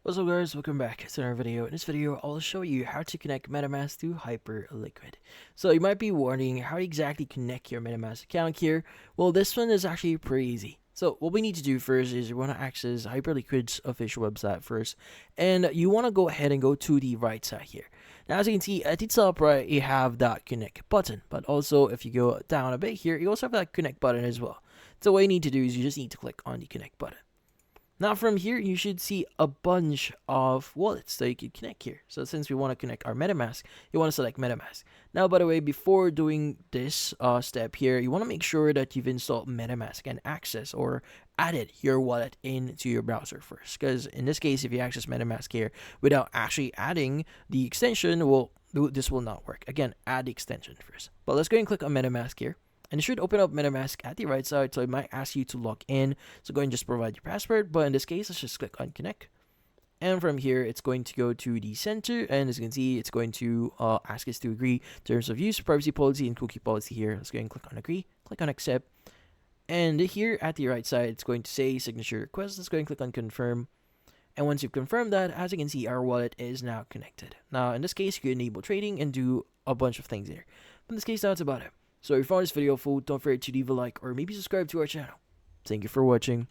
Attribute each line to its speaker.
Speaker 1: What's up guys, welcome back to another video. In this video, I'll show you how to connect Metamask to Hyperliquid. So you might be wondering how to exactly connect your Metamask account here. Well, this one is actually pretty easy. So what we need to do first is you want to access Hyperliquid's official website first. And you want to go ahead and go to the right side here. Now as you can see at the top right, you have that connect button. But also if you go down a bit here, you also have that connect button as well. So what you need to do is you just need to click on the connect button. Now from here, you should see a bunch of wallets that you can connect here. So since we want to connect our MetaMask, you want to select MetaMask. Now, by the way, before doing this step here, you want to make sure that you've installed MetaMask and access or added your wallet into your browser first. Because in this case, if you access MetaMask here without actually adding the extension, well, this will not work. Again, add the extension first. But let's go and click on MetaMask here. And it should open up MetaMask at the right side, so it might ask you to log in. So go and just provide your password, but in this case, let's just click on connect. And from here, it's going to go to the center, and as you can see, it's going to ask us to agree terms of use, privacy policy, and cookie policy here. Let's go and click on agree, click on accept. And here at the right side, it's going to say signature request. Let's go and click on confirm. And once you've confirmed that, as you can see, our wallet is now connected. Now, in this case, you can enable trading and do a bunch of things here. But in this case, that's about it. So if you found this video helpful, don't forget to leave a like or maybe subscribe to our channel. Thank you for watching.